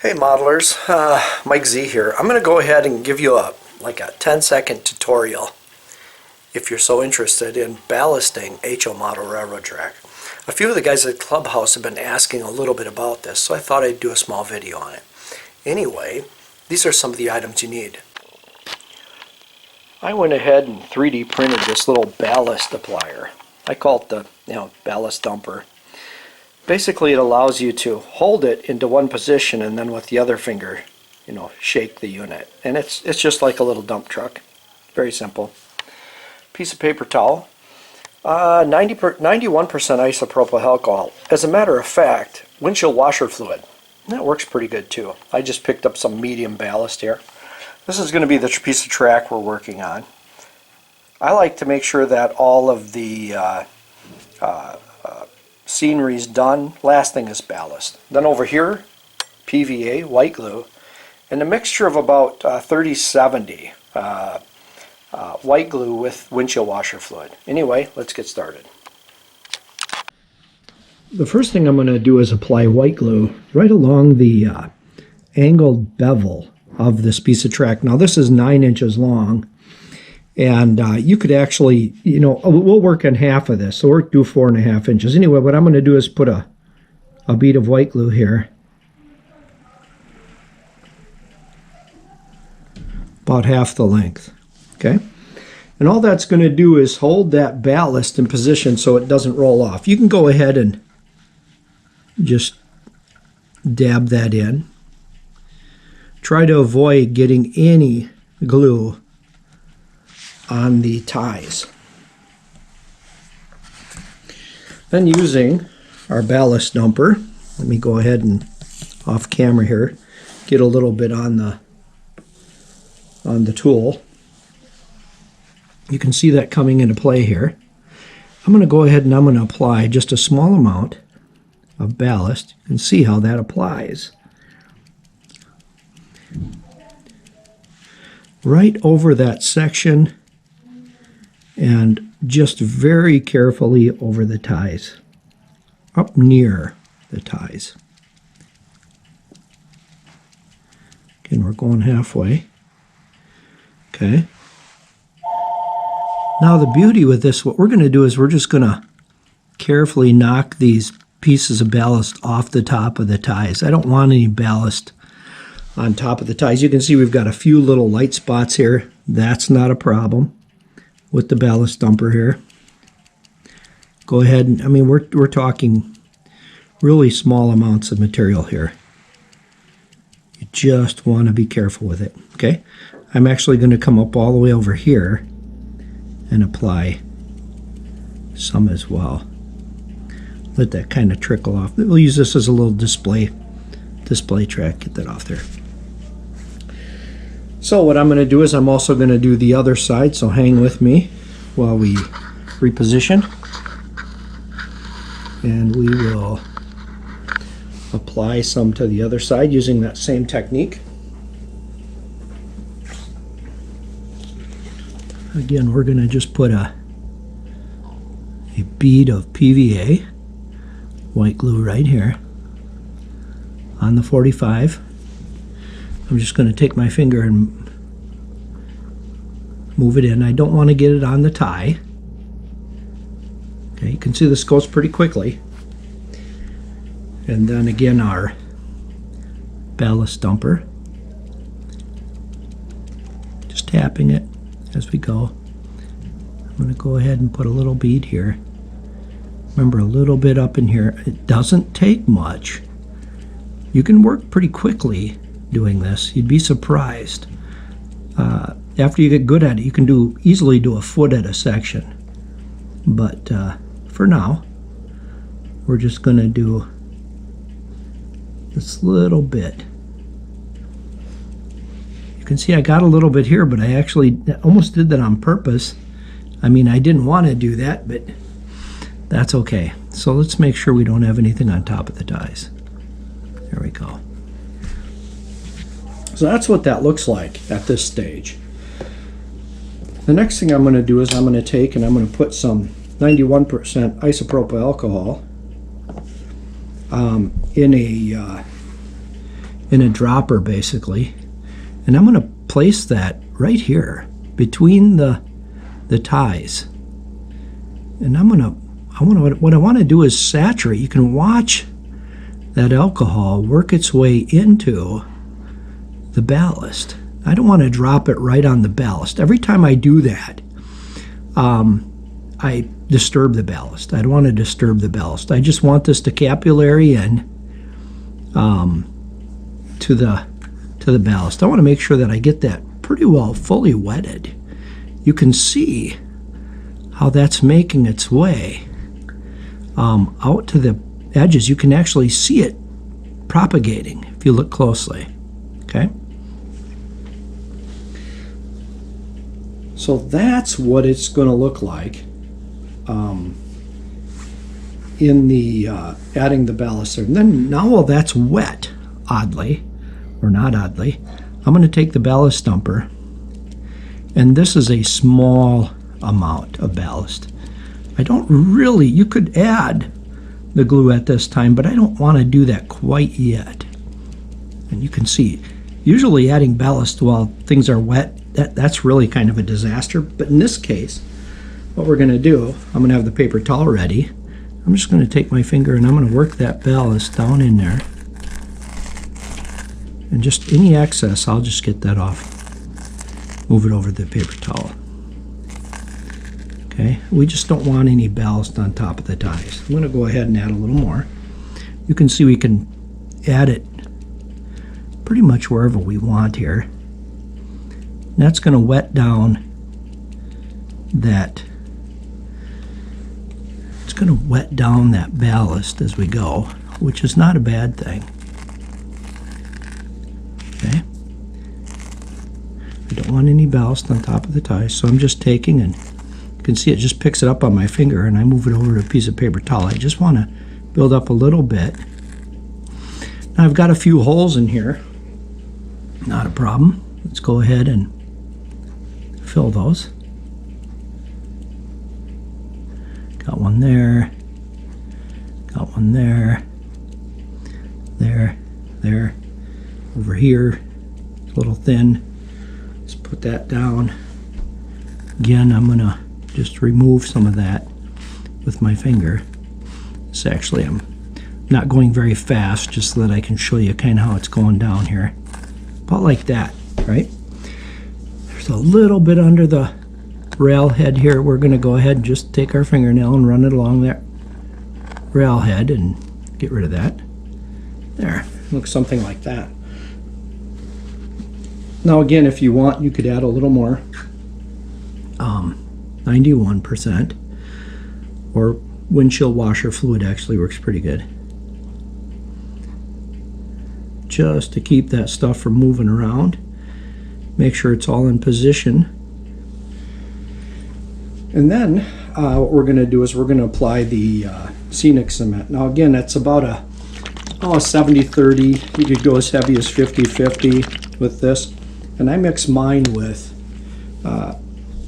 Hey modelers, Mike Z here. I'm going to go ahead and give you a 10-second tutorial if you're so interested in ballasting HO model railroad track. A few of the guys at the clubhouse have been asking a little bit about this, so I thought I'd do a small video on it. Anyway, these are some of the items you need. I went ahead and 3D printed this little ballast applier. I call it the ballast dumper. Basically, it allows you to hold it into one position and then with the other finger, shake the unit. And it's just like a little dump truck. Very simple. Piece of paper towel. 91% isopropyl alcohol. As a matter of fact, windshield washer fluid. That works pretty good too. I just picked up some medium ballast here. This is going to be the piece of track we're working on. I like to make sure that all of the scenery's done. Last thing is ballast. Then over here, PVA, white glue, and a mixture of about 30-70 white glue with windshield washer fluid. Anyway, let's get started. The first thing I'm going to do is apply white glue right along the angled bevel of this piece of track. Now this is 9 inches long. And you could actually, we'll work on half of this, so we'll do 4.5 inches. Anyway, what I'm going to do is put a bead of white glue here, about half the length, okay? And all that's going to do is hold that ballast in position so it doesn't roll off. You can go ahead and just dab that in. Try to avoid getting any glue on the ties. Then using our ballast dumper, let me go ahead and off camera here, get a little bit on the tool. You can see that coming into play here. I'm going to go ahead and I'm going to apply just a small amount of ballast. You can see how that applies. Right over that section and just very carefully over the ties, up near the ties. Again, we're going halfway. Okay. Now the beauty with this, what we're going to do is we're just going to carefully knock these pieces of ballast off the top of the ties. I don't want any ballast on top of the ties. You can see we've got a few little light spots here. That's not a problem with the ballast dumper here. Go ahead and, we're talking really small amounts of material here. You just want to be careful with it, okay? I'm actually going to come up all the way over here and apply some as well. Let that kind of trickle off. We'll use this as a little display track. Get that off there. So what I'm going to do is I'm also going to do the other side, so hang with me while we reposition. And we will apply some to the other side using that same technique. Again, we're going to just put a bead of PVA, white glue right here on the 45. I'm just going to take my finger and move it in. I don't want to get it on the tie. Okay, you can see this goes pretty quickly. And then again, our ballast dumper. Just tapping it as we go. I'm going to go ahead and put a little bead here. Remember, a little bit up in here. It doesn't take much. You can work pretty quickly doing this. You'd be surprised. After you get good at it, you can easily do a foot at a section. But for now, we're just going to do this little bit. You can see I got a little bit here, but I actually almost did that on purpose. I didn't want to do that, but that's okay. So let's make sure we don't have anything on top of the ties. There we go. So that's what that looks like at this stage. The next thing I'm going to do is I'm going to take and I'm going to put some 91% isopropyl alcohol in in a dropper basically, and I'm going to place that right here between the ties. And what I want to do is saturate. You can watch that alcohol work its way into the ballast. I don't want to drop it right on the ballast. Every time I do that, I disturb the ballast. I don't want to disturb the ballast. I just want this to capillary in to the ballast. I want to make sure that I get that pretty well fully wetted. You can see how that's making its way out to the edges. You can actually see it propagating if you look closely. Okay? So that's what it's going to look like in the adding the ballast there. And then now while that's wet, oddly, or not oddly, I'm going to take the ballast dumper, and this is a small amount of ballast. I don't really, you could add the glue at this time, but I don't want to do that quite yet. And you can see, usually adding ballast while things are wet, that's really kind of a disaster. But in this case, what we're going to do, I'm going to have the paper towel ready. I'm just going to take my finger and I'm going to work that ballast down in there. And just any excess, I'll just get that off. Move it over the paper towel. Okay, we just don't want any ballast on top of the ties. I'm going to go ahead and add a little more. You can see we can add it pretty much wherever we want here. And that's going to wet down that. It's going to wet down that ballast as we go, which is not a bad thing. Okay. I don't want any ballast on top of the ties, so I'm just taking, and you can see it just picks it up on my finger, and I move it over to a piece of paper towel. I just want to build up a little bit. Now I've got a few holes in here. Not a problem. Let's go ahead and fill those. Got one there. Got one there. There. There. Over here. It's a little thin. Let's put that down. Again, I'm going to just remove some of that with my finger. It's actually, I'm not going very fast, just so that I can show you kind of how it's going down here. About like that, right? There's a little bit under the rail head here. We're going to go ahead and just take our fingernail and run it along that rail head and get rid of that. There, looks something like that. Now again, if you want, you could add a little more. 91%, or windshield washer fluid actually works pretty good, just to keep that stuff from moving around. Make sure it's all in position, and then what we're going to do is we're going to apply the scenic cement. Now again, that's about a 70-30. You could go as heavy as 50-50 with this, and I mix mine with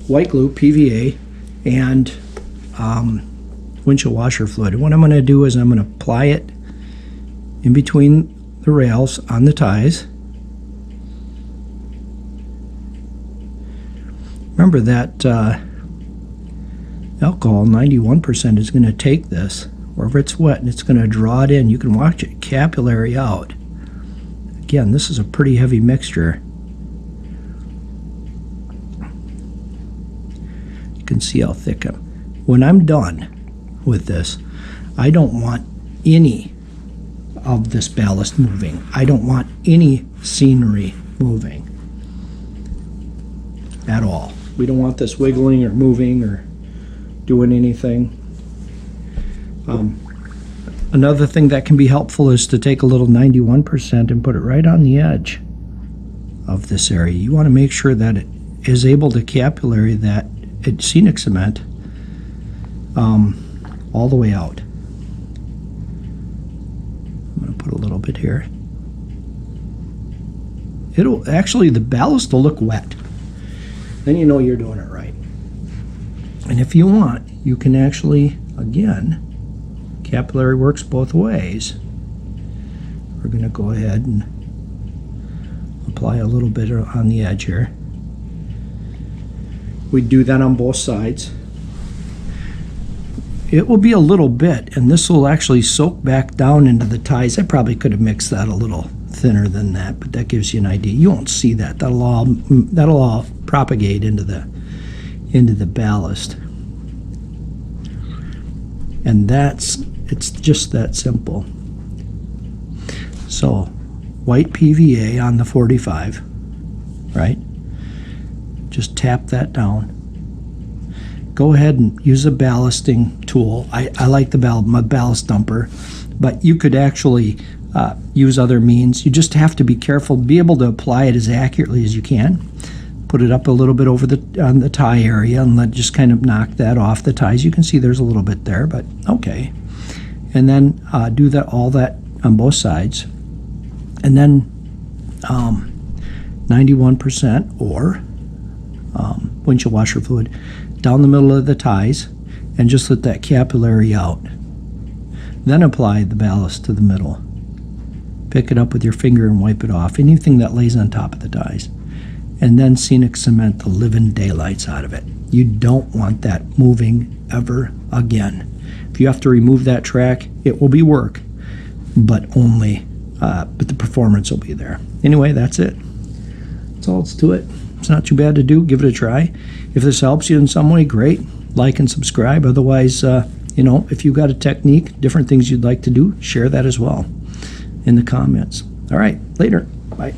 white glue, PVA, and windshield washer fluid. And what I'm going to do is I'm going to apply it in between the rails on the ties. Remember that alcohol, 91%, is going to take this wherever it's wet and it's going to draw it in. You can watch it capillary out. Again, this is a pretty heavy mixture. You can see how thick I'm. When I'm done with this, I don't want any of this ballast moving. I don't want any scenery moving at all. We don't want this wiggling or moving or doing anything. Another thing that can be helpful is to take a little 91% and put it right on the edge of this area. You want to make sure that it is able to capillary that scenic cement all the way out. I'm going to put a little bit here. It'll actually, the ballast will look wet. Then you know you're doing it right. And if you want, you can actually, again, capillary works both ways. We're going to go ahead and apply a little bit on the edge here. We do that on both sides. It will be a little bit, and this will actually soak back down into the ties. I probably could have mixed that a little thinner than that, but that gives you an idea. You won't see that. That'll all propagate into the ballast. And it's just that simple. So, white PVA on the 45, right? Just tap that down. Go ahead and use a ballasting tool. I like my ballast dumper, but you could actually use other means. You just have to be careful, be able to apply it as accurately as you can. Put it up a little bit over on the tie area and just kind of knock that off the ties. You can see there's a little bit there, but okay. And then do all that on both sides. And then 91% or windshield washer fluid down the middle of the ties and just let that capillary out. Then apply the ballast to the middle. Pick it up with your finger and wipe it off, anything that lays on top of the ties. And then scenic cement the living daylights out of it. You don't want that moving ever again. If you have to remove that track, it will be work, but the performance will be there. Anyway, that's it. That's all it's to it. It's not too bad to do. Give it a try. If this helps you in some way, great. Like and subscribe. Otherwise, if you've got a technique, different things you'd like to do, share that as well in the comments. All right, later. Bye.